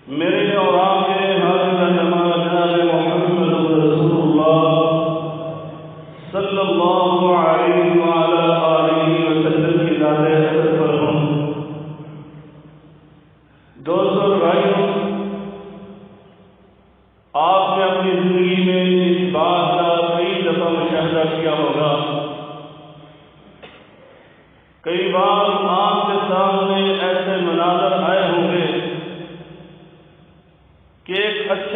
میرے اور آپ کے حاضر جناب جناب محمد رسول اللہ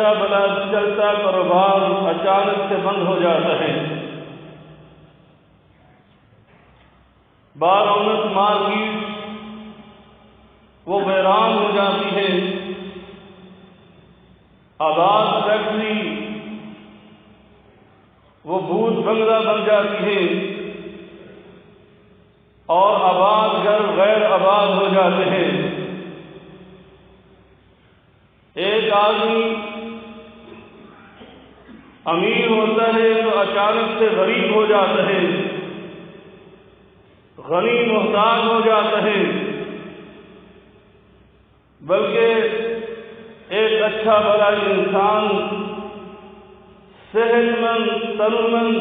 اچھا بھلا چلتا کاروبار اچانک سے بند ہو جاتا ہے، بارونق مارکیٹ وہ ویران ہو جاتی ہے، آباد فیکٹری وہ بھوت بنگلہ بن جاتی ہے، اور آباد گھر غیر آباد ہو جاتے ہیں۔ ایک آدمی امیر ہوتا ہے تو اچانک سے غریب ہو جاتا ہے، غنی محتاج ہو جاتا ہے، بلکہ ایک اچھا بھلا انسان صحت مند تنمند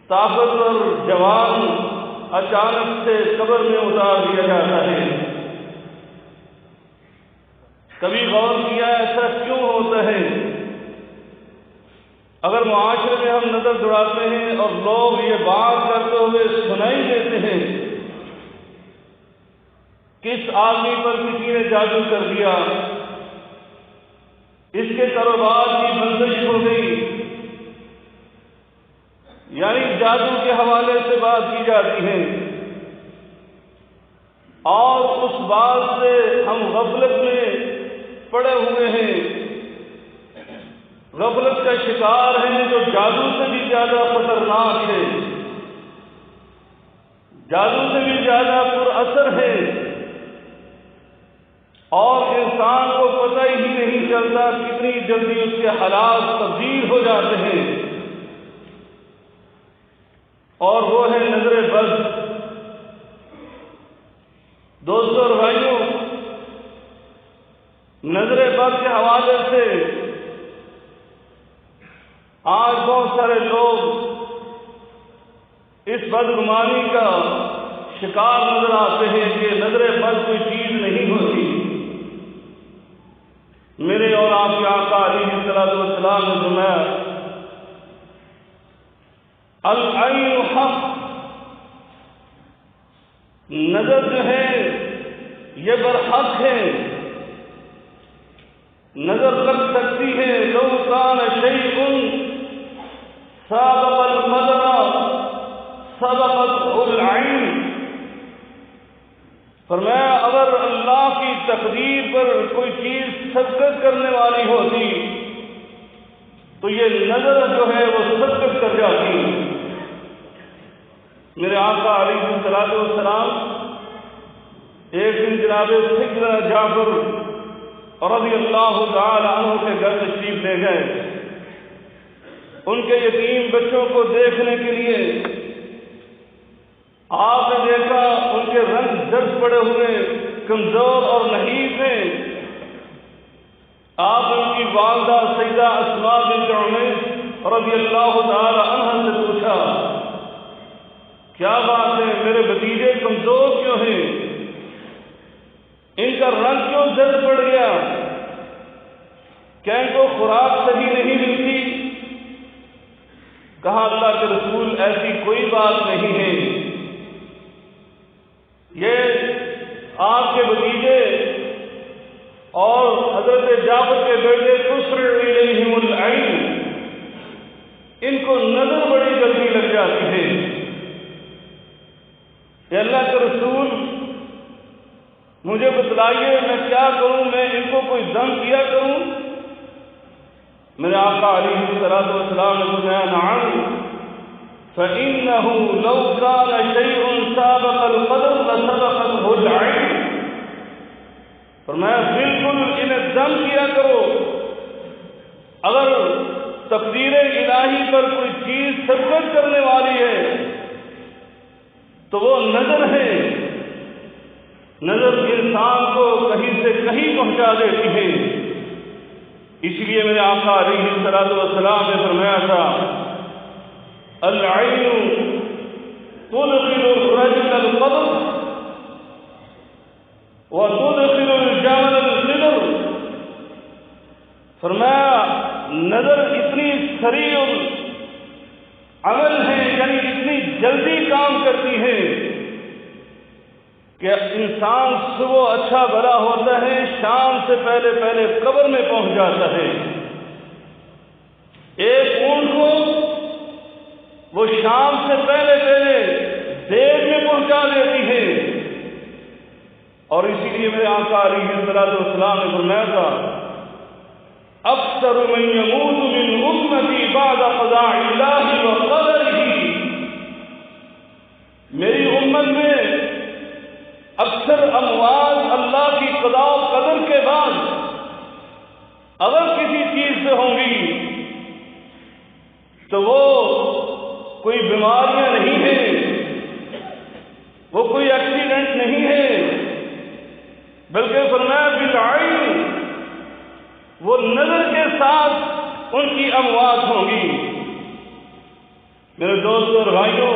طاقتور جوان اچانک سے قبر میں اتار دیا جاتا ہے۔ کبھی غور کیا ایسا کیوں ہوتا ہے؟ اگر معاشرے میں ہم نظر دوڑاتے ہیں اور لوگ یہ بات کرتے ہوئے سنائی دیتے ہیں کہ اس آدمی پر کسی نے جادو کر دیا، اس کے کاروبار کی بندش ہو گئی، یعنی جادو کے حوالے سے بات کی جاتی ہے، اور اس بات سے ہم غفلت میں پڑے ہوئے ہیں، غفلت کا شکار ہیں، جو جادو سے بھی زیادہ خطرناک ہے، جادو سے بھی زیادہ پر اثر ہے، اور انسان کو پتہ ہی نہیں چلتا کتنی جلدی اس کے حالات تبدیل ہو جاتے ہیں، اور وہ ہے نظر بد۔ دوستوں اور بھائیوں، نظر بد کے حوالے سے آج بہت سارے لوگ اس بدگمانی کا شکار نظر آتے ہیں کہ نظر بد کوئی چیز نہیں ہوتی۔ میرے اور آپ کے آقا علیہ الصلوۃ والسلام نے فرمایا العین حق، نظر جو ہے یہ برحق ہے، نظر لگ سکتی ہے، لو کان شیء سابق القدر سبقت العین، فرمایا اگر اللہ کی تقدیر پر کوئی چیز سبقت کرنے والی ہوتی تو یہ نظر جو ہے وہ سبقت کر جاتی۔ میرے آقا علیہ الصلوۃ والسلام ایک دن جناب سیدنا جعفر رضی اللہ تعالی عنہ کے گھر تشریف لے گئے، ان کے یتیم بچوں کو دیکھنے کے لیے۔ آپ نے دیکھا ان کے رنگ زرد پڑے ہوئے، کمزور اور نحیف ہیں۔ آپ نے ان کی والدہ سیدہ اسماء بنت عمیس رضی اللہ تعالی عنہ سے پوچھا کیا بات ہے، میرے بھتیجے کمزور کیوں ہیں، ان کا رنگ کیوں زرد پڑ گیا، کیا ان کو خوراک صحیح نہیں ملتی؟ کہا اللہ کے رسول ایسی کوئی بات نہیں ہے، یہ آپ کے بھتیجے اور حضرت جعفر کے بیٹے تسرع الیہم العین، ان کو نظر بڑی جلدی لگ جاتی ہے۔ کہ اللہ کے رسول مجھے بتلائیے میں کیا کروں، میں ان کو کوئی دم کیا کروں؟ میرے آقا علیہ الصلوۃ والسلام نے فرمایا نعم فإنه لو كان شيء سابق القدر لسبقته العين، فرمایا بالکل انہیں دم کیا کرو، اگر تقدیر الہی پر کوئی چیز سبقت کرنے والی ہے تو وہ نظر ہے۔ نظر انسان کو کہیں سے کہیں پہنچا دیتی ہے۔ اس لیے میرے آقا علیہ الصلوۃ والسلام نے فرمایا تھا العین تدخل الرجل القبر وتدخل الجمل القبر، فرمایا نظر اتنی سریع عمل ہے، یعنی اتنی جلدی کام کرتی ہے کہ انسان صبح اچھا بھلا ہوتا ہے، شام سے پہلے پہلے قبر میں پہنچ جاتا ہے۔ ایک اونٹ کو وہ شام سے پہلے پہلے دیر میں پہنچا دیتی ہے، اور اسی لیے میرے آقا علیہ السلام نے فرمایا تھا اکثر من یموت من امتی بعد قضاء اللہ وقدرہ، میری امت میں اکثر اموات اللہ کی قضاء و قدر کے بعد اگر کسی چیز سے ہوں گی تو وہ کوئی بیماریاں نہیں ہیں، وہ کوئی ایکسیڈنٹ نہیں ہے، بلکہ فرمایا بالعین، وہ نظر کے ساتھ ان کی اموات ہوں گی۔ میرے دوستوں اور بھائیوں،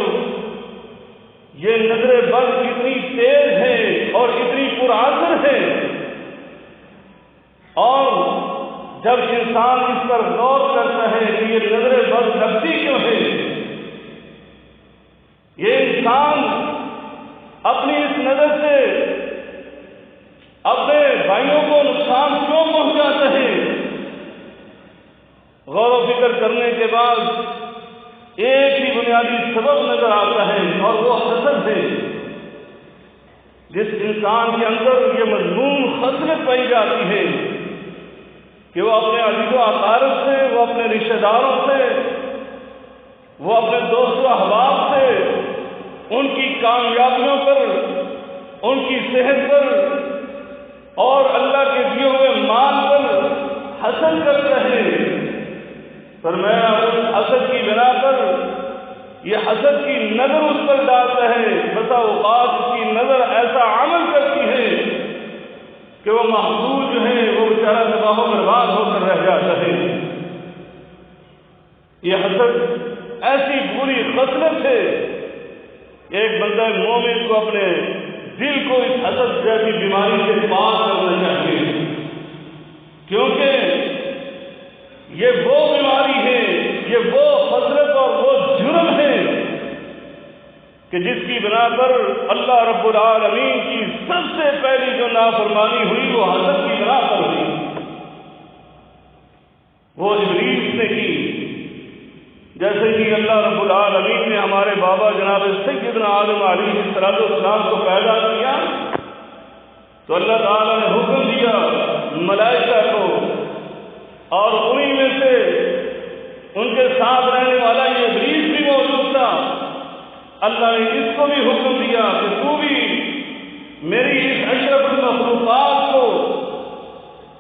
یہ نظر بد اتنی تیز ہے اور اتنی پراثر ہے، اور جب انسان اس پر غور کرتا ہے کہ یہ نظر بد لگتی کیوں ہے، یہ انسان اپنی اس نظر سے اپنے بھائیوں کو نقصان کیوں پہنچاتا ہے، غور و فکر کرنے کے بعد ایک ہی بنیادی سبب نظر آتا ہے، اور وہ حسد ہے۔ جس انسان کے اندر یہ مذموم خصلت پائی جاتی ہے کہ وہ اپنے عزیز و اقارب سے، وہ اپنے رشتہ داروں سے، وہ اپنے دوست و احباب سے ان کی کامیابیوں پر، ان کی صحت پر اور اللہ کے دیے ہوئے مال پر حسد کرتا ہے، فرمایا اس حسد کی بنا پر یہ حسد کی نظر اس پر ڈالتا ہے، بسا اوقات اس کی نظر ایسا عمل کرتی ہے کہ وہ محبوب جو ہے وہ بیچارہ تباہ و برباد ہو کر رہ جاتا ہے۔ یہ حسد ایسی بری خصلت ہے، ایک بندہ مومن کو اپنے دل کو اس حسد جیسی بیماری سے پاک کرنا چاہیے، کیونکہ یہ وہ بیماری ہے، یہ وہ خصلت اور وہ جرم ہے کہ جس کی بنا پر اللہ رب العالمین کی سب سے پہلی جو نافرمانی ہوئی وہ حسد کی بنا پر ہوئی، وہ ابلیس نے کی۔ جیسے کہ اللہ رب العالمین نے ہمارے بابا جناب سیدنا آدم علیہ السلام کو پیدا کیا تو اللہ تعالیٰ نے حکم دیا ملائکہ کو، اور انہی میں سے ان کے ساتھ رہنے والا یہ ابلیس بھی موجود تھا، اللہ نے اس کو بھی حکم دیا کہ تو بھی میری اس اشرف المخلوقات کو،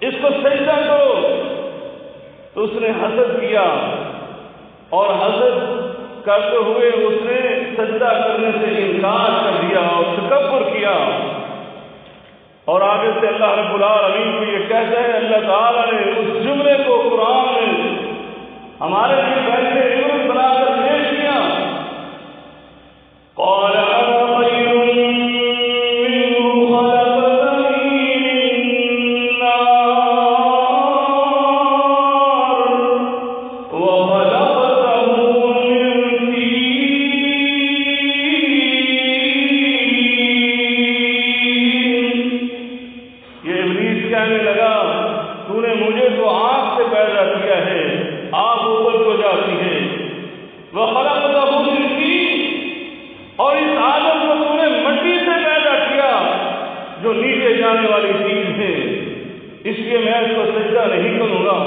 اس کو سجدہ کرو، تو اس نے حسد کیا، اور حسد کرتے ہوئے اس نے سجدہ کرنے سے انکار کر دیا اور تکبر کیا، اور آگے سے اللہ رب العالمین کو یہ کہتا ہے، اللہ تعالیٰ نے اس جملے کو قرآن میں ہمارے لیے بیٹھے عبرت بنا کر پیش کیا، قال انا خیر منہ خلقتنی من نار وخلقته من طین۔ یہ ابلیس کہنے لگا تو نے مجھے تو آگ سے پیدا کیا ہے، آگ اوپر کو جاتی ہے، وخلقته من طین، اور اس آدم کو تو نے مٹی سے پیدا کیا جو نیچے جانے والی چیز ہے، اس لیے میں اس کو سجدہ نہیں کروں گا۔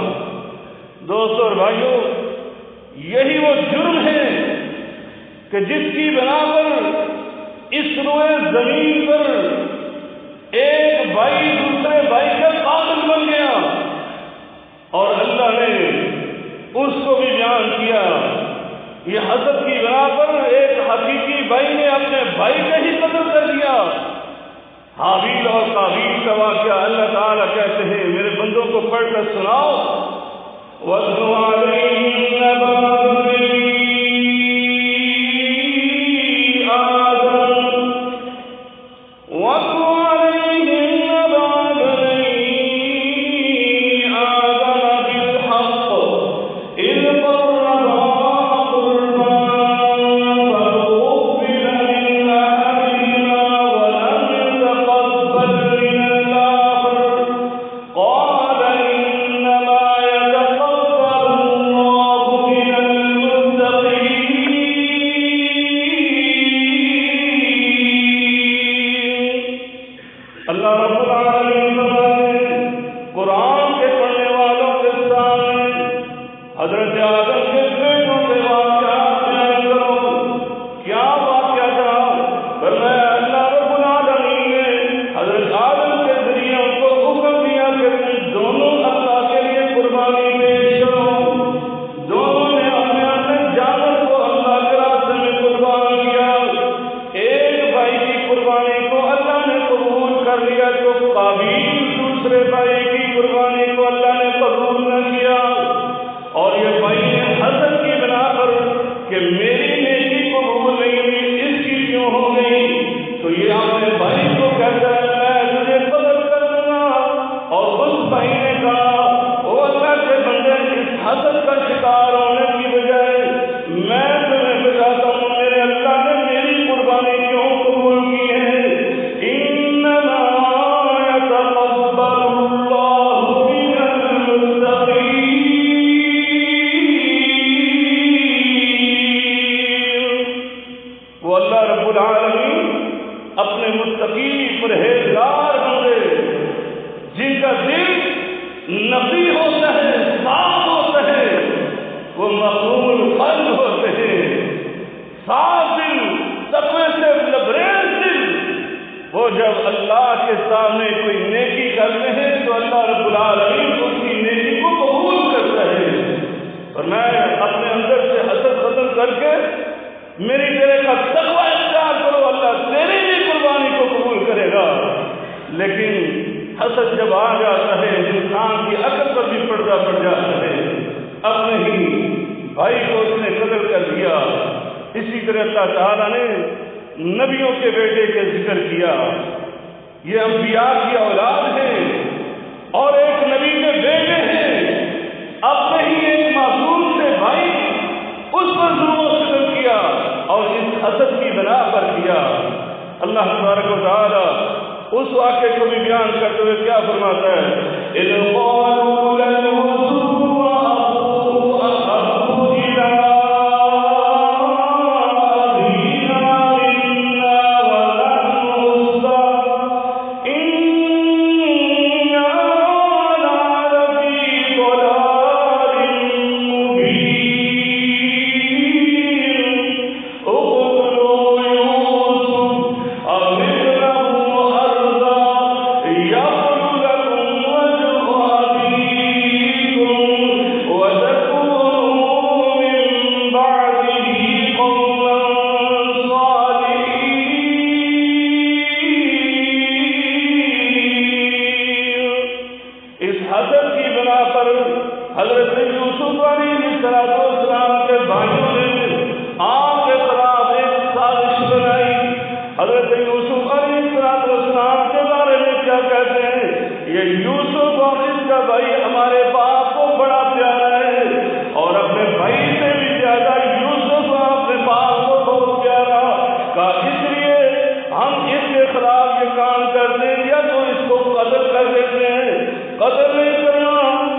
دوستوں اور بھائیوں، یہی وہ جرم ہے کہ جس کی بنا پر اس روئے زمین پر ایک بھائی دوسرے بھائی کا قاتل بن گیا، اور اللہ نے اس کو بھی بیان کیا۔ یہ حسد کی بنا پر ایک حقیقی بھائی نے اپنے بھائی کا ہی قتل کر دیا۔ حابیل اور قابیل کا واقعہ اللہ تعالیٰ کہتے ہیں میرے بندوں کو پڑھ کر سناؤ، وَاتْلُ عَلَيْهِمْ نَبَأَ ابْنَيْ آدَمَ وَاتْلُ عَلَيْهِمْ نَبَأَ ابْنَيْ آدَمَ بِالْحَقِّ إِذْ قَرَّبَا قُرْبَانًا فَتُقُبِّلَ مِنْ أَحَدِهِمَا وَلَمْ متقی پرہیزگار بندے جن کا دل نقی ہوتا ہے، صاف ہوتا ہے، وہ معصوم القلب ہوتے ہیں۔ صاف دل، تقوی سے لبریز دل، وہ جب اللہ کے سامنے کوئی نیکی کرتے ہیں تو اللہ رب العالمین اس کی نیکی کو قبول کرتا ہے۔ اور میں اپنے اندر سے حسد ختم کر کے میری تیرے کا تقوی اختیار کرو، اللہ تیری بھی قربانی کو قبول کرے گا۔ لیکن حسد جب آ جاتا ہے انسان کی عقل پر بھی پردہ پڑ جاتا ہے، اپنے ہی بھائی کو اس نے قتل کر دیا۔ اسی طرح اللہ تعالیٰ نے نبیوں کے بیٹے کے ذکر کیا، یہ انبیاء کی اولاد ہیں اور ایک نبی کے بیٹے ہیں، اپنے ہی ایک معصوم سے بھائی اس پر ظلم و ستم کیا اور اس حسد کی بنا پر کیا۔ اللہ تبارک و تعالیٰ اس واقعے کو بھی بیان کرتے ہوئے کیا فرماتا ہے؟ اِذْ قَالُوا لَيُوسُفُ وَأَخُوهُ أَحَبُّ إِلَىٰ أَبِينَا مِنَّا وَنَحْنُ عُصْبَةٌ إِنَّا لَفِي ضَلَالٍ مُّبِينٍ اقْتُلُوا يُوسُفَ أَوِ حضرت یوسف علیہ السلام کے بھائیوں نے آپ کے خلاف ایک سازش بنائی۔ حضرت یوسف علیہ السلام کے بارے میں کیا کہتے ہیں؟ یہ یوسف اور اس کا بھائی ہمارے باپ کو بڑا پیارا ہے اور اپنے بھائی سے بھی زیادہ یوسف اپنے باپ کو بہت پیارا کا، اس لیے ہم اس کے خلاف یہ کام کر دیں یا تو اس کو قتل کر دیتے ہیں، قتل نہیں کرنا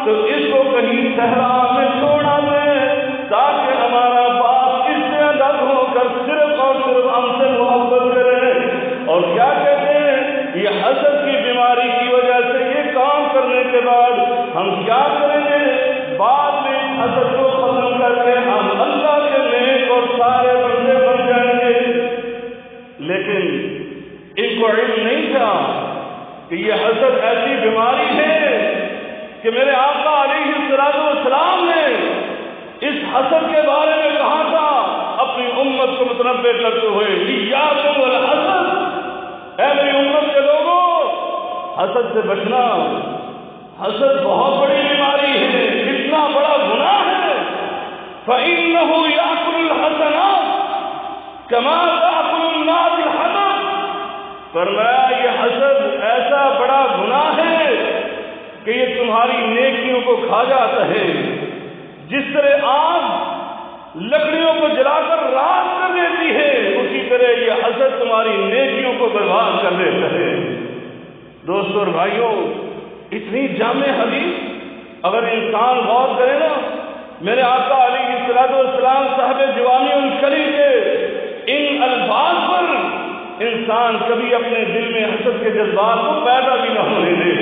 تو اس کو کہیں صحرا میں چھوڑا دیں تاکہ ہمارا باپ اس سے الگ ہو کر صرف اور صرف ہم سے محبت کرے۔ اور کیا کہتے ہیں؟ یہ حسد کی بیماری کی وجہ سے یہ کام کرنے کے بعد ہم کیا کریں گے؟ بعد میں حسد کو ختم کر کے ہم اللہ کے نیک اور سارے بندے بن جائیں گے۔ لیکن ان کو علم نہیں تھا کہ یہ حسد ایسی بیماری ہے کہ میرے آقا علیہ السلام نے اس حسد کے بارے میں کہا تھا اپنی امت کو متنبہ کرتے ہوئے، ایاکم والحسد، اے میری امت کے لوگوں حسد سے بچنا۔ حسد بہت بڑی بیماری ہے، اتنا بڑا گناہ ہے۔ فَإِنَّهُ يَأْكُلُ الْحَسَنَاتِ كَمَا تَأْكُلُ النَّارُ الْحَطَبَ۔ فرمایا یہ حسد ایسا بڑا گناہ ہے کہ یہ تمہاری نیکیوں کو کھا جاتا ہے، جس طرح آگ لکڑیوں کو جلا کر راکھ کر دیتی ہے، اسی طرح یہ حسد تمہاری نیکیوں کو برباد کر دیتا ہے۔ دوستوں اور بھائیوں، اتنی جامع حدیث اگر انسان غور کرے نا، میرے آقا علیہ السلام صاحب جوامع الکلم کے ان الفاظ پر انسان کبھی اپنے دل میں حسد کے جذبات کو پیدا بھی نہ ہونے دے،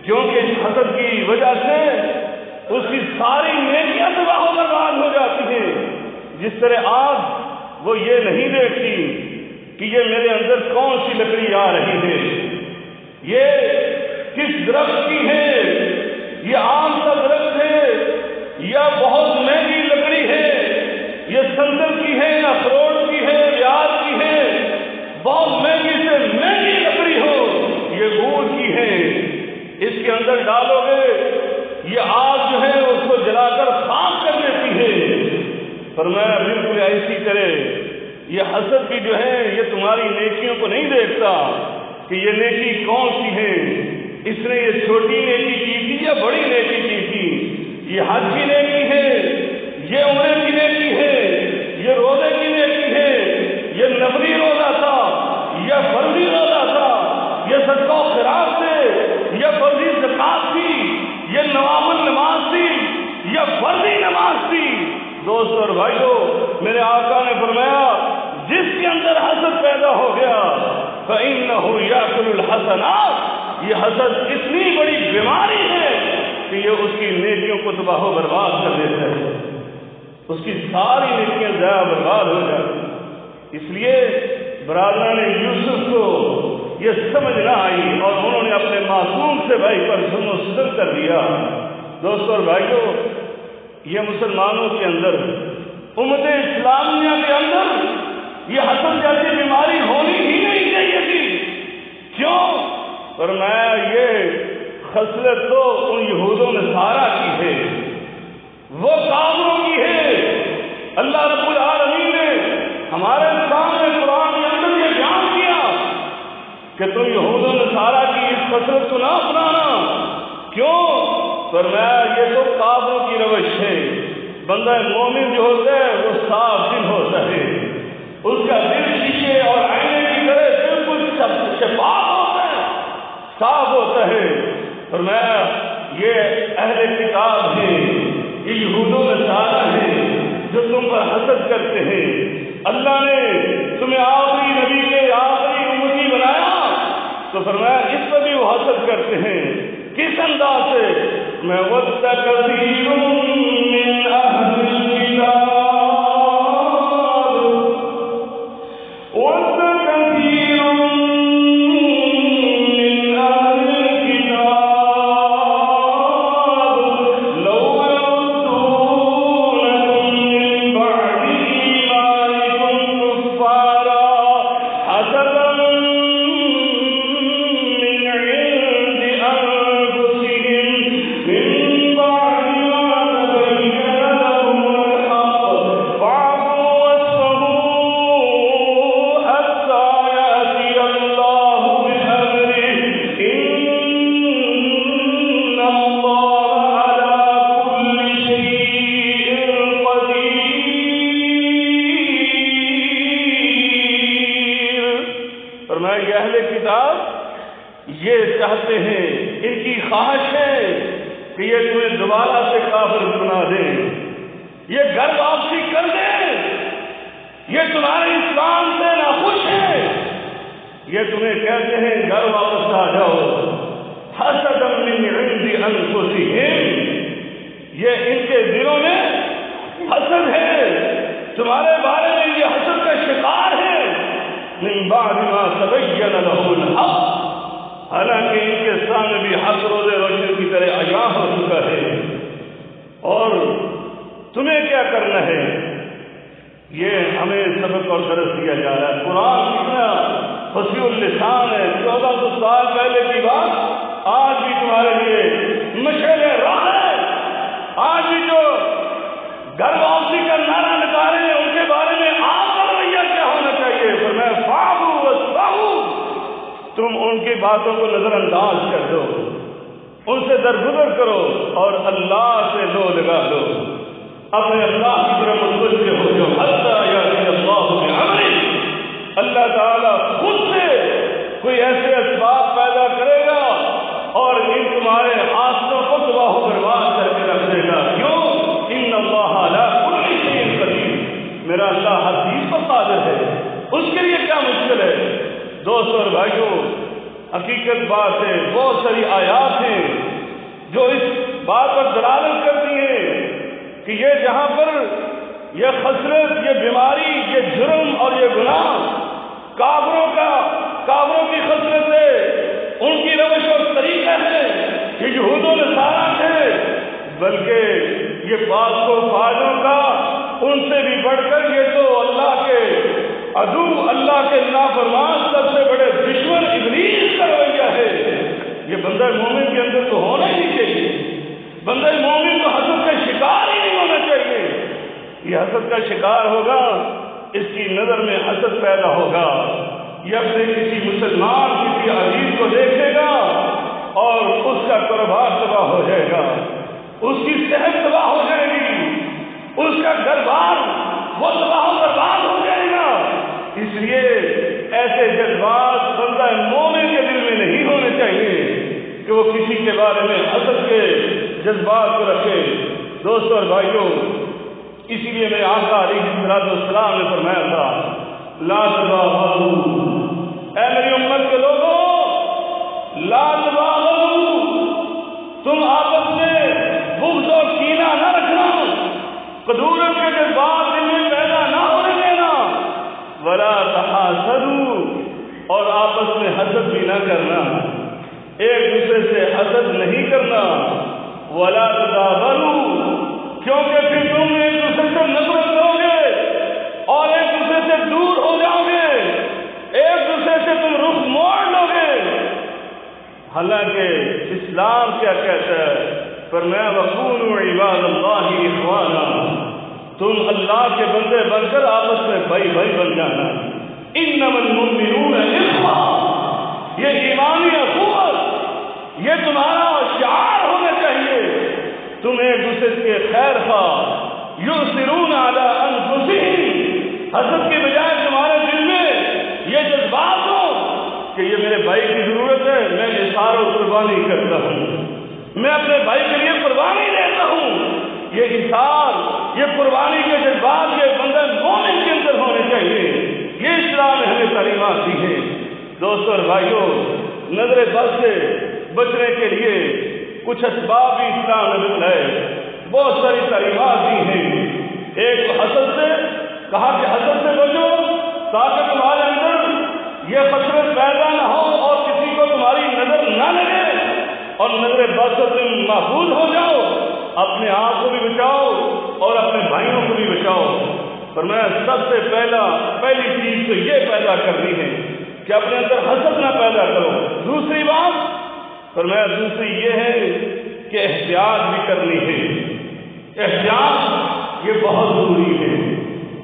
کیونکہ اس حسد کی وجہ سے اس کی ساری نیکیاں تباہ و برباد ہو جاتی ہیں۔ جس طرح آگ وہ یہ نہیں دیکھتی کہ یہ میرے اندر کون سی لکڑی آ رہی ہے، یہ کس درخت کی ہے، یہ آم کا درخت ہے یا بہت مہنگی لکڑی ہے، یہ سندل کی ہے، اخروٹ کی ہے، ریاض کی ہے، بہت مہنگی سے مہنگی لکڑی ہو، یہ گور کی ہے، اس کے اندر ڈالو گے یہ آگ جو ہے اس کو جلا کر خاک کر دیتی ہے۔ فرمایا بالکل اسی طرح یہ حسد بھی جو ہے یہ تمہاری نیکیوں کو نہیں دیکھتا کہ یہ نیکی کون سی ہے، اس نے یہ چھوٹی نیکی کی تھی یا بڑی نیکی کی تھی، یہ حج کی نیکی ہے، یہ عمرے کی نیکی ہے، یہ روزے کی نیکی ہے، یہ نفلی روزہ تھا یا فرضی روزہ تھا، یہ صدقہ و خیرات تھے یا فرضی زکات تھی، یہ نوافل نماز تھی یا فرضی نماز تھی۔ دوستو اور بھائیو، میرے آقا نے فرمایا جس کے اندر حسد پیدا ہو گیا فإنه يأكل الحسنات، یہ حسد اتنی بڑی بیماری ہے کہ یہ اس کی نیکیوں کو تباہ و برباد کر دیتا ہے، اس کی ساری نیکیاں ضائع برباد ہو جاتی۔ اس لیے برادران یوسف کو یہ سمجھ نہ آئی اور انہوں نے اپنے معصوم سے بھائی پر ظلم و ستم کر دیا۔ دوستوں اور بھائیوں، یہ مسلمانوں کے اندر، امت اسلامیہ کے اندر یہ حسد جیسی بیماری ہونی ہی نہیں چاہیے تھی۔ کیوں؟ فرمایا یہ خصلت تو ان یہود و نصارہ کی ہے، وہ کافروں کی ہے۔ اللہ رب العالمین نے ہمارے سامنے قرآن کے اندر یہ بیان کیا کہ تم یہود و نصارہ کی اس خصلت کو نہ اپنانا۔ کیوں؟ فرمایا یہ تو کافروں کی روش ہے۔ بندہ مومن جو ہوتا ہے وہ صاف دل ہوتا ہے، اس کا دل شیشے اور آئینے کی طرح بالکل شفاف ہوتا ہے، صاف ہوتا ہے۔ فرمایا یہ اہل کتاب ہیں، یہ یہود و نصارہ ہیں جو تم پر حسد کرتے ہیں۔ اللہ نے تمہیں آخری نبی کے آخری امتی بنایا تو فرمایا اس پر بھی وہ حسد کرتے ہیں۔ کس انداز سے؟ میں وَدَّ كَثِيرٌ مِّنْ أَهْلِ الْكِتَابِ وَدَّ كَثِيرٌ مِّنْ أَهْلِ الْكِتَابِ لَوْ يَرُدُّونَكُم مِّن بَعْدِ إِيمَانِكُمْ كُفَّارًا حَسَدًا مِّنْ عِندِ أَنفُسِهِمْ مِن بَعْدِ مَا تَبَيَّنَ لَهُمُ الْحَقُّ فَاعْفُوا وَاصْفَحُوا حَتَّىٰ يَأْتِيَ اللَّهُ بِأَمْرِهِ إِنَّ اللَّهَ عَلَىٰ كُلِّ شَيْءٍ قَدِيرٌ۔ فرمایا یہ اہل کتاب یہ چاہتے ہیں، ان کی خواہش ہے کہ یہ تمہیں دوبارہ سے کافر بنا دیں، یہ گھر واپسی کر دیں، یہ تمہارے اسلام سے ناخوش ہے، یہ تمہیں کہتے ہیں گھر واپس آ جاؤ۔ حسدا من عند انفسہم، یہ ان کے دلوں میں حسد ہے، تمہارے بارے میں یہ حسد کا شکار ہے۔ من بعد ما تبین لهم الحق، حالانکہ ان کے سامنے بھی حق روز روشن کی طرح عیاں ہو چکا ہے۔ اور تمہیں کیا کرنا ہے؟ یہ ہمیں سبق اور درس دیا جا رہا ہے۔ قرآن کتنا فصیح اللسان ہے، 1400 سال پہلے کی بات آج بھی تمہارے لیے مشعل راہ ہے۔ آج بھی جو گھر واپسی کا نعرہ نکالے ہیں ان کے بارے میں آپ کا رویہ کیا ہونا چاہیے؟ فرمایا فاعفوا واصفحوا، تم ان کی باتوں کو نظر انداز کر دو، ان سے درگزر کرو اور اللہ سے لو لگا دو، اپنے اللہ کی طرف متوجہ ہو جاؤ۔ حتیٰ یأتی اللہ بأمرہ، اللہ تعالیٰ خود سے کوئی ایسے اسباب پیدا کرے گا اور ان تمہارے آسنوں کو تباہ و برباد کر کے رکھ دے گا۔ کیوں؟ ان اللہ علی کل شیء قدیر، میرا اللہ ہر چیز پر قادر ہے، اس کے لیے کیا مشکل ہے؟ دوستوں اور بھائیوں، حقیقت بات ہے، بہت ساری آیات ہیں جو اس بات پر دلالت کرتی ہیں کہ یہ جہاں پر یہ خسرت، یہ بیماری، یہ جرم اور یہ گناہ کافروں کی خسرت ہے، ان کی روش اور طریقہ ہے، یہ یہود و نصارہ ہے، بلکہ یہ پاک و فاجوں کا ان سے بھی بڑھ کر یہ تو اللہ کے عدو، اللہ کے نافرمان، سب سے بڑے دشمن ابلیس کا رویہ ہے۔ یہ بندہ مومن کے اندر تو ہونا ہی نہیں چاہیے، بندہ مومن کو حسد کا شکار ہی نہیں ہونا چاہیے۔ یہ حسد کا شکار ہوگا، اس کی نظر میں حسد پیدا ہوگا، یہ اپنے کسی مسلمان، کسی عزیز کو دیکھے گا اور اس کا کاروبار تباہ ہو جائے گا، اس کی صحت تباہ ہو جائے گی، اس کا گھر بار وہ تباہ و برباد ہو جائے گا۔ اس لیے ایسے جذبات بندہ مومن کے دل میں نہیں ہونے چاہیے کہ وہ کسی کے بارے میں حسد کے جذبات کو رکھے۔ دوستوں اور بھائیوں، اسی لیے میں آقا علیہ الصلوۃ والسلام نے فرمایا تھا لا تباغضوا، اے میری امت کے لوگوں، لا تباغضوا، تم آپس میں بغض اور کینہ نہ رکھنا، قدورت کے جذبات دل میں پیدا نہ ہونے دینا، ولا تحاسدوا، اور آپس میں حسد بھی نہ کرنا، ایک دوسرے سے حسد نہیں کرنا، ولا تدابروا، کیونکہ پھر تم ایک دوسرے سے نفرت کرو گے اور ایک دوسرے سے دور ہو جاؤ گے، ایک دوسرے سے تم رخ موڑ لو گے۔ حالانکہ اسلام کیا کہتا ہے؟ فرمایا وَكُونُوا عِبَادَ اللَّهِ إِخْوَانًا، تم اللہ کے بندے بن کر آپس میں بھائی بھائی بن جانا۔ إِنَّمَا الْمُؤْمِنُونَ إِخْوَةٌ، یہ ایمانی اخوت، یہ تمہارا شعار ہونا چاہیے۔ تم ایک دوسرے کے خیر خواہ، یؤثرون علی انفسہم، حسد کے بجائے تمہارے دل میں یہ جذبات ہو کہ یہ میرے بھائی کی ضرورت ہے، میں اظہار و قربانی کرتا ہوں، میں اپنے بھائی کے لیے قربانی دیتا ہوں۔ یہ اظہار، یہ قربانی کے جذبات یہ بندہ مومن کے اندر ہونے چاہیے۔ یہ اسلام نے ہمیں تعلیمات دی ہیں۔ دوستوں اور بھائیوں، نظر بد سے بچنے کے لیے کچھ اسباب بھی اسلام نے بتلائے، بہت ساری تعلیمات دی ہیں۔ ایک حسد سے کہا کہ حسد سے بچو تاکہ تمہارے اندر یہ خطرت پیدا نہ ہو اور کسی کو تمہاری نظر نہ لگے، اور نظر بد سے تم محفوظ ہو جاؤ، اپنے آپ کو بھی بچاؤ اور اپنے بھائیوں کو بھی بچاؤ۔ فرمایا سب سے پہلی چیز تو یہ پیدا کرنی ہے کہ اپنے اندر حسد نہ پیدا کرو۔ دوسری بات فرمایا دوسری یہ ہے کہ احتیاط بھی کرنی ہے۔ احتیاط یہ بہت ضروری ہے۔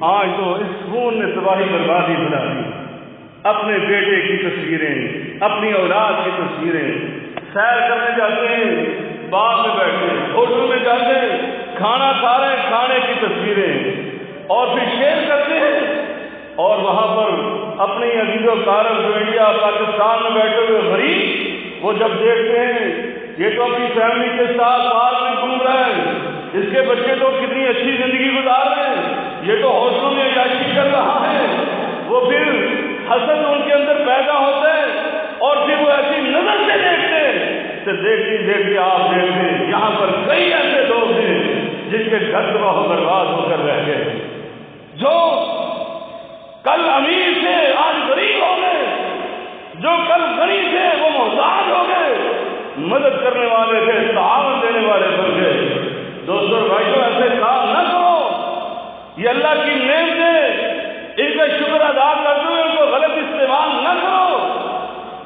آج تو اس فون نے تباہی بربادی بنا دی۔ اپنے بیٹے کی تصویریں، اپنی اولاد کی تصویریں، سیر کرنے جاتے ہیں باغ میں بیٹھے، ہوٹل میں جاتے ہیں کھانا کھا رہے ہیں، کھانے کی تصویریں، اور پھر شیئر کرتے ہیں، اور وہاں پر اپنی عزیز و کارب جو انڈیا پاکستان میں بیٹھے ہوئے غریب، وہ جب دیکھتے ہیں یہ تو اپنی فیملی کے ساتھ پارک میں گھوم رہا ہے، اس کے بچے تو کتنی اچھی زندگی گزار رہے ہیں، یہ تو ہوٹلوں میں عیاشی کر رہا ہے، وہ پھر حسد ان کے اندر پیدا ہوتا ہے اور پھر وہ ایسی نظر سے دیکھتے ہیں کہ دیکھتے دیکھتے آپ دیکھتے ہیں یہاں پر کئی ایسے لوگ ہیں جن کے گھر تباہ و برباد ہو کر رہ گئے، جو کل امیر تھے آج غریب ہو گئے، جو کل غنی تھے وہ محتاج ہو گئے، مدد کرنے والے تھے تعاون دینے والے بن گئے۔ دوستوں اور بھائیوں، ایسے کام نہ کرو، یہ اللہ کی نعمتیں ان کا شکر ادا کرتے ہوئے ان کو غلط استعمال نہ کرو،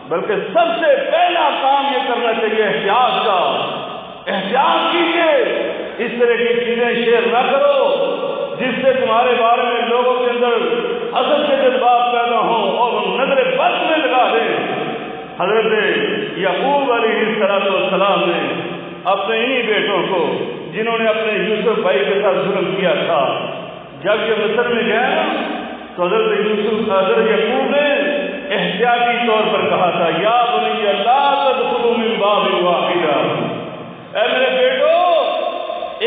بلکہ سب سے پہلا کام یہ کرنا چاہیے احتیاط کا۔ احتیاط کیجیے، اس طرح کی چیزیں شیئر نہ کرو جس سے تمہارے بارے میں لوگوں کے اندر حسد کے جذبات پیدا ہوں اور نظر بد میں لگا دیں۔ حضرت یعقوب علیہ السلام نے اپنے انہی بیٹوں کو جنہوں نے اپنے یوسف بھائی کے ساتھ ظلم کیا تھا، جب یہ مصر میں گیا تو حضرت یعقوب نے احتیاطی طور پر کہا تھا یا بنی لا تدخلوا من باب واحد، اے میرے بیٹو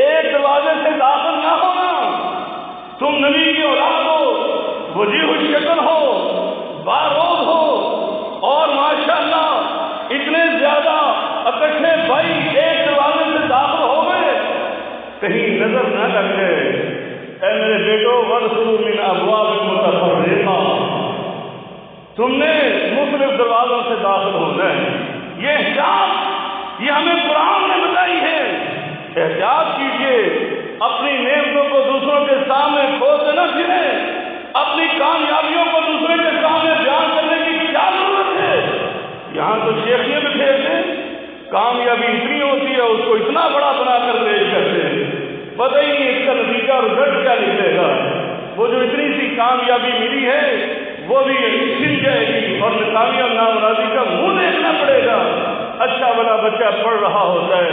ایک دروازے سے داخل نہ ہونا، تم نبی کی اولاد ہو، وجیہ الشکل ہو، باروز ہو، اور ماشاءاللہ اتنے زیادہ اکٹھے بھائی ایک دروازے سے داخل ہو گئے، کہیں نظر نہ لگ گئے۔ اے میرے بیٹو وادخلوا من ابواب متفرقہ، تم نے مختلف دروازوں سے داخل ہونا ہے۔ یہ احتیاط یہ ہمیں قرآن نے بتائی ہے۔ احتیاط کیجیے، اپنی نعمتوں کو دوسروں کے سامنے کھولتے نہ پھریں، اپنی کامیابیوں کو دوسرے کے سامنے بیان کرنے کی کیا ضرورت ہے؟ یہاں تو شیخیاں بکھیرتے ہیں، کامیابی اتنی ہوتی ہے اس کو اتنا بڑا بنا کر پیش کرتے ہیں، پتہ ہی نہیں اس کا نتیجہ اور رزلٹ کیا نکلے گا۔ وہ جو اتنی سی کامیابی ملی ہے وہ بھی چھن جائے گی اور کامیاب نامرادی کا منہ دیکھنا پڑے گا۔ اچھا بڑا بچہ پڑھ رہا ہوتا ہے،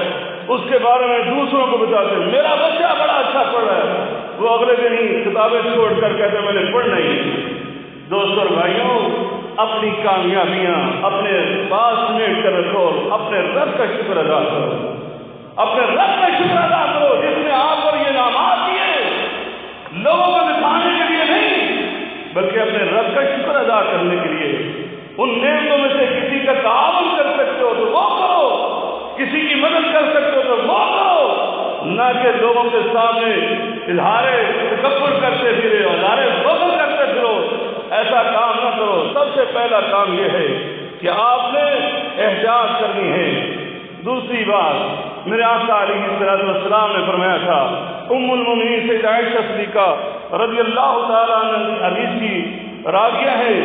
اس کے بارے میں دوسروں کو بتاتے ہیں میرا بچہ بڑا اچھا پڑھ رہا ہے، وہ اگلے دن ہی کتابیں چھوڑ کر کہتے ہیں میں نے پڑھنا ہی۔ دوستوں اور بھائیوں، اپنی کامیابیاں اپنے پاس سمیٹ کر رکھو، اپنے رب کا شکر ادا کرو، اپنے رب کا شکر ادا کرو جس نے آپ پر یہ انعامات دیے، لوگوں کو دکھانے کے لیے نہیں بلکہ اپنے رب کا شکر ادا کرنے کے لیے۔ ان نعمتوں میں سے کسی کا تعاون کر سکتے ہو تو وہ کرو، کسی کی مدد کر سکتے ہو تو وہ کرو، نہ کہ لوگوں کے سامنے اظہار تکبر کرتے پھرے، اظہار فخر کرتے پھرو، ایسا کام نہ کرو۔ سب سے پہلا کام یہ ہے کہ آپ نے احتیاط کرنی ہے۔ دوسری بات، میرے آقا علیہ الصلوۃ والسلام نے فرمایا تھا، ام المؤمنین سیدہ عائشہ صدیقہ رضی اللہ تعالیٰ عنہ حدیث کی راویہ ہے،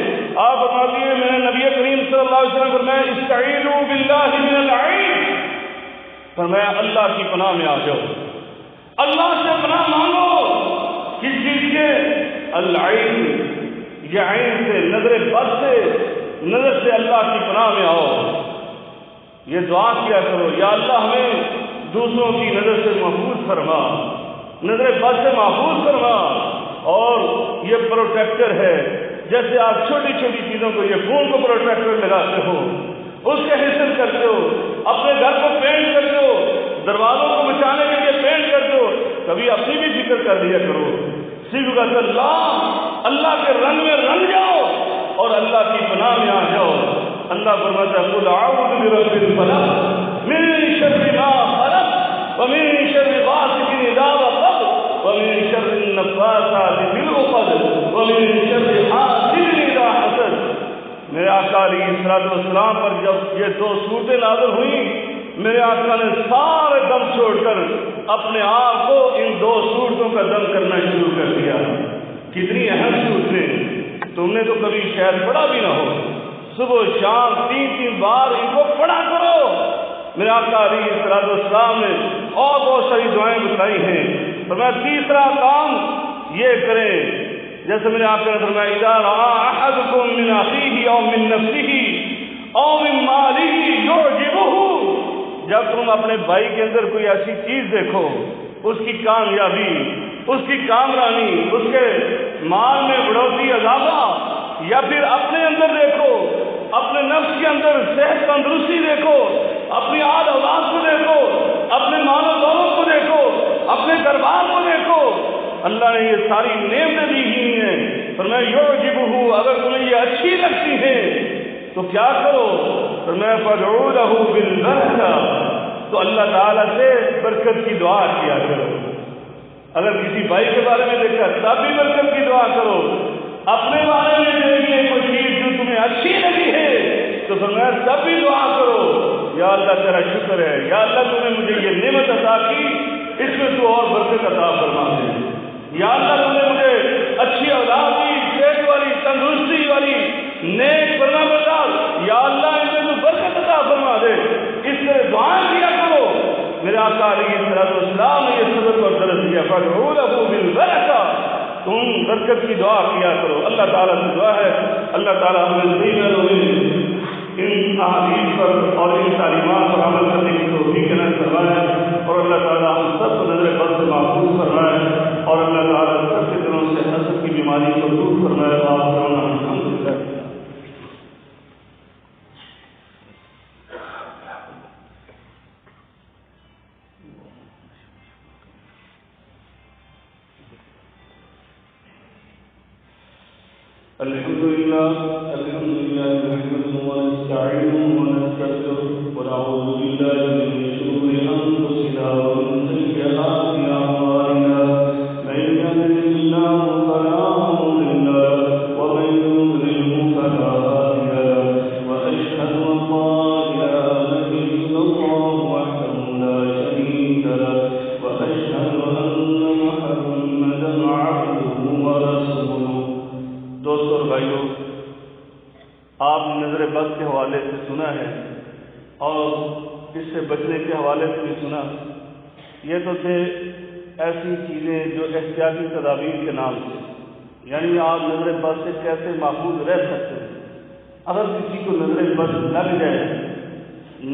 آپ فرماتی ہیں میں نے نبی کریم صلی اللہ علیہ وسلم فرمایا استعینوا باللہ من العین، فرمایا اللہ کی پناہ میں آ جاؤ، اللہ سے پناہ مانگو۔ کس چیز کے؟ العین، یہ عین سے، نظر بد سے، نظر سے اللہ کی پناہ میں آؤ۔ یہ دعا کیا کرو، یا اللہ ہمیں دوسروں کی نظر سے محفوظ فرما، نظر بد سے محفوظ فرما۔ اور یہ پروٹیکٹر ہے، جیسے آپ چھوٹی چھوٹی چیزوں کو، یہ فون کو پروٹیکٹر لگاتے ہو، اس کے حفظ کرتے ہو، اپنے گھر کو پینٹ کرتے ہو، دروازوں کو بچانے کے لیے پینٹ کرتے ہو، کبھی اپنی بھی فکر کر لیا کرو۔ صبغۃ اللہ، اللہ کے رنگ میں رنگ جاؤ اور اللہ کی پناہ میں آ جاؤ۔ اللہ فرماتا ہے قل اعوذ برب الفلق من شر ما خلق ومن شر غاسق اذا وقب ومن شر النفاثات في العقد ومن شر حاسد اذا حسد۔ میرے آقا علیہ الصلوۃ والسلام پر جب یہ دو صورتیں نازل ہوئیں، میرے آقا نے سارے دم چھوڑ کر اپنے آپ کو ان دو صورتوں کا دم کرنا شروع کر دیا۔ کتنی اہم صورتیں، تم نے تو کبھی شاید پڑھا بھی نہ ہو، صبح و شام 3 بار ان کو پڑھا کرو۔ میرے آقا علیہ الصلوۃ والسلام نے اور بہت ساری دعائیں بتائی ہیں، فرمایا تیسرا کام یہ کریں، جیسے میرے آقا نے فرمایا اذا رأى احدكم من اخيه او من نفسه او من ماله يعجبه، جب تم اپنے بھائی کے اندر کوئی ایسی چیز دیکھو، اس کی کامیابی، اس کی کامرانی، اس کے مال میں بڑھوتری، اضافہ، یا پھر اپنے اندر دیکھو، اپنے نفس کے اندر صحت تندرستی دیکھو، اپنی آل اولاد کو دیکھو، اپنے مال و دولت کو دیکھو، اپنے دربار کو دیکھو، اللہ نے یہ ساری نعمتیں دی ہوئی ہیں، فرمایا یعجبہ، اگر تمہیں یہ اچھی لگتی ہے تو کیا کرو، فرمایا فادعوا لہ بالبرکہ، تو اللہ تعالیٰ سے برکت کی دعا کیا کرو۔ اگر کسی بھائی کے بارے میں دیکھا تب بھی برکت کی دعا کرو، اپنے بارے میں دیکھیے کوئی چیز جو تمہیں اچھی لگی ہے تو فرمایا تب بھی دعا کرو، یا اللہ تیرا شکر ہے، یا اللہ تم نے مجھے یہ نعمت عطا کی، اس میں تو اور برکت عطا فرما دے، یا اللہ تم نے مجھے اچھی اولاد دی، صحت والی، تندرستی والی، نیک فرما بردار، یا اللہ ان میں تو برکت عطا فرما دے۔ اس سے دعا کیا کرو۔ میرے آقا علیہ الصلوۃ والسلام نے یہ سبق اور درس دیا، فادعوا لہ بالبرکہ، تم برکت کی دعا کیا کرو۔ اللہ تعالیٰ سے دعا ہے اللہ تعالیٰ ہمیں ان احادیث پر اور ان تعلیمات پر عمل کرنے کی توفیق عنایت فرمائے، اور اللہ تعالیٰ ہم سب کو نظر بد سے محفوظ فرمائے، اور اللہ تعالیٰ سب کے دلوں سے حسد کی بیماری کو دور فرمائے۔ الحمدللہ۔ الحمد لله نحمده ونستعينه ونستغفره ونعوذ بالله من شرور انفسنا ومن سيئات اعمالنا، من يهده الله فلا مضل له ومن يضلل فلا هادي له، واشهد ان لا اله الا الله وحده لا شريك له، واشهد ان محمدا عبده ورسوله۔ دوستو اور بھائیو، آپ نے نظر بد کے حوالے سے سنا ہے اور اس سے بچنے کے حوالے سے بھی سنا۔ یہ تو تھے ایسی چیزیں جو احتیاطی تدابیر کے نام سے، یعنی آپ نظر بد سے کیسے محفوظ رہ سکتے ہیں۔ اگر کسی کو نظر بد لگ جائے،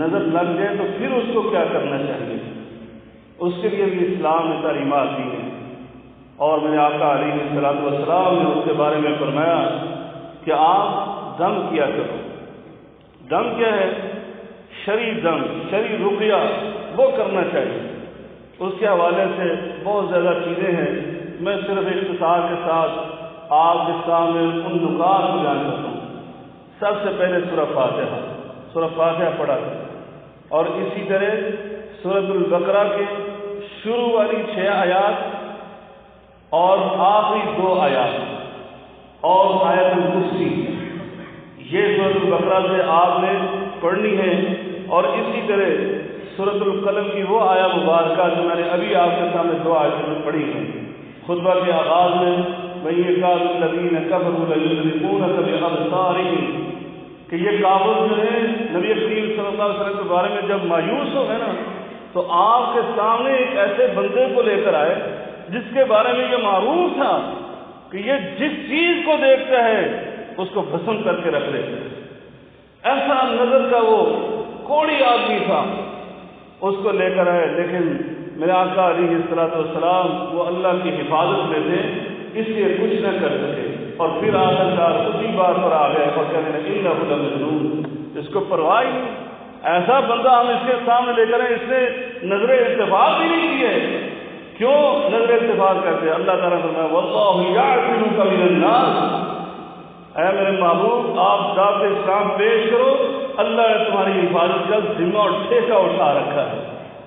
نظر لگ جائے تو پھر اس کو کیا کرنا چاہیے، اس کے لیے بھی اسلام نے تعلیمات دی ہیں، اور میرے آقا علیہ الصلوۃ والسلام نے اس کے بارے میں فرمایا کہ آپ دم کیا کرو۔ دم کیا ہے؟ شرعی دم، شرعی رقیہ، وہ کرنا چاہیے۔ اس کے حوالے سے بہت زیادہ چیزیں ہیں، میں صرف اختصار کے ساتھ آپ کے سامنے ان نکات کو بیان کرتا ہوں۔ سب سے پہلے سورہ فاتحہ پڑھا اور اسی طرح سورۃ البقرہ کے شروع والی 6 آیات اور آخری 2 آیات اور آیت الکرسی، یہ سورۃ البقرہ سے آپ نے پڑھنی ہے، اور اسی طرح سورۃ القلم کی وہ آیا مبارکہ جو میں نے ابھی آپ کے سامنے 2 آیتیں میں پڑھی ہیں۔ خطبہ کے آغاز میں وَيَكَادُ الَّذِينَ كَفَرُوا لَيُزْلِقُونَكَ بِأَبْصَارِهِمْ کہ یہ کافر جو ہے نبی کریم صلی اللہ علیہ وسلم کے بارے میں جب مایوس ہو گئے نا تو آپ کے سامنے ایک ایسے بندے کو لے کر آئے جس کے بارے میں یہ معروف تھا کہ یہ جس چیز کو دیکھتا ہے اس کو بھسم کر کے رکھ دیتا ہے، ایسا نظر کا وہ کوڑی آدمی تھا، اس کو لے کر آئے، لیکن میرے آقا علیہ الصلوۃ والسلام وہ اللہ کی حفاظت میں تھے اس لیے کچھ نہ کر سکے، اور پھر آخرکار اسی بات پر آ گئے اور کہنے لگے انہ لمجنون، اس کو پرواہ ہی نہیں، ایسا بندہ ہم اس کے سامنے لے کر اس نے نظر اتفاق بھی نہیں کی ہے۔ کیوں نظر اتفاق کرتے ہیں؟ اللہ تعالیٰ فرمایا واللہ یعصمک من الناس، اے میرے محبوب آپ دعوت اسلام پیش کرو، اللہ نے تمہاری حفاظت کا ذمہ اور ٹھیکہ اٹھا رکھا ہے،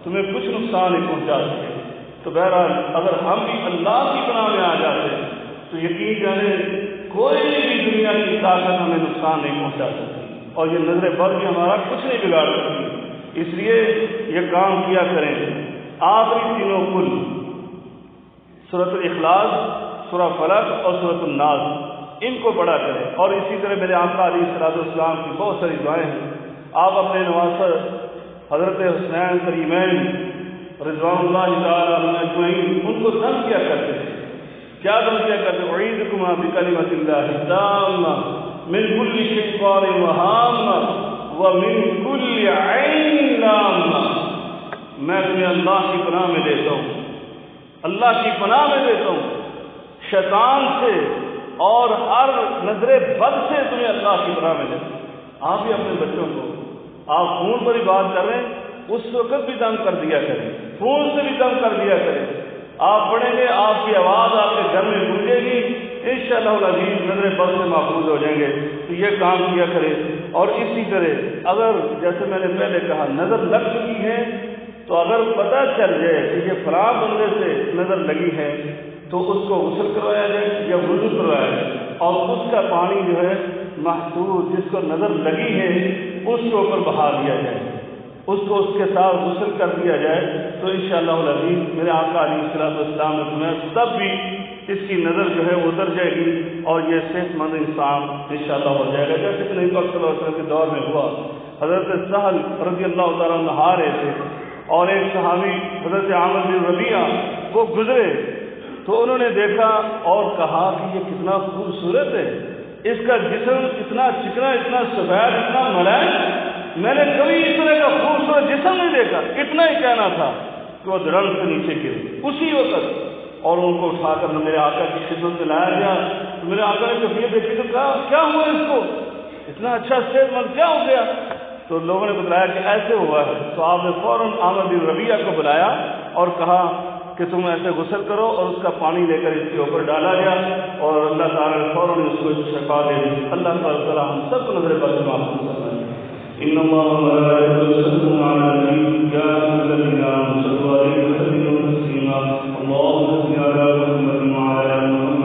تمہیں کچھ نقصان نہیں پہنچا سکے۔ تو بہرحال اگر ہم بھی اللہ کی پناہ میں آ جاتے تو یقین جانے کوئی بھی دنیا کی طاقت ہمیں نقصان نہیں پہنچا سکتی، اور یہ نظر بد بھی ہمارا کچھ نہیں بگاڑ سکتی۔ اس لیے یہ کام کیا کریں۔ آخری تینوں کل سورۃ الاخلاص، سورہ فلق اور سورۃ الناس، ان کو پڑھا کریں، اور اسی طرح میرے آقا علیہ الصلوۃ والسلام کی بہت ساری دعائیں ہیں۔ آپ اپنے نواسر حضرت حسین کریمین رضوان اللہ تعالیٰ عنہ اجمعین ان کو دم کیا کرتے تھے۔ کیا دم کیا کرتے؟ اعیذکما بکلمۃ اللہ التامہ من کل شیطان وہامہ ومن کل عین لامہ، میں تمہیں اللہ کی پناہ میں دیتا ہوں، اللہ کی پناہ میں دیتا ہوں شیطان سے اور ہر نظر بد سے، تمہیں اللہ کی پناہ میں دیتا ہوں۔ آپ بھی اپنے بچوں کو، آپ فون پر ہی بات کر رہے ہیں اس وقت بھی دم کر دیا کریں، فون سے بھی دم کر دیا کریں، آپ پڑھیں گے آپ کی آواز آپ کے گھر میں گونجے گی، انشاءاللہ العزیز نظر بد سے محفوظ ہو جائیں گے۔ تو یہ کام کیا کرے۔ اور اسی طرح اگر جیسے میں نے پہلے کہا نظر لگ چکی ہے تو اگر پتہ چل جائے کہ یہ فلاں بندے سے نظر لگی ہے تو اس کو غسل کروایا جائے یا وضو کروایا جائے، اور اس کا پانی جو ہے محسوس جس کو نظر لگی ہے اس کے اوپر بہا دیا جائے، اس کو اس کے ساتھ غسل کر دیا جائے، تو انشاءاللہ العزیز میرے آقا علیہ الصلوۃ والسلام نے تمہیں تب بھی اس کی نظر جو ہے اتر جائے گی اور یہ صحت مند انسان انشاءاللہ ہو جائے گا، جیسے کہ نبی پاک صلی اللہ علیہ وسلم کے دور میں ہوا۔ حضرت سہل رضی اللہ تعالیٰ عنہ نہا رہے تھے اور ایک صحابی حضرت عامر بن ربیعہ وہ گزرے تو انہوں نے دیکھا اور کہا کہ یہ کتنا خوبصورت ہے، اس کا جسم اتنا چکنا، اتنا سفید، اتنا ملائم، میں نے کبھی اس طرح کا خوبصورت جسم نہیں دیکھا۔ اتنا ہی کہنا تھا کہ وہ درخت سے نیچے گرے اسی وقت، اور ان کو اٹھا کر میرے آقا کی خدمت میں لایا گیا۔ تو میرے آقا نے کیفیت دیکھی تو کہا کیا ہوا اس کو، اتنا اچھا صحت مند کیا ہو گیا؟ تو لوگوں نے بتایا کہ ایسے ہوا ہے۔ تو آپ نے فوراً عامر بن ربیعہ کو بلایا اور کہا کہ تم ایسے غسل کرو، اور اس کا پانی لے کر اس کے اوپر ڈالا گیا اور اللہ تعالیٰ نے فوراً اس کو شفا دے دی۔ اللہ تعالیٰ ہم سب کو نظر بد سے محفوظ فرمائے۔ ان اللہ وملائکته یصلون علی النبی یا ایھا الذین آمنوا صلوا علیہ وسلموا تسلیما اللهم صل علی محمد وعلی آل محمد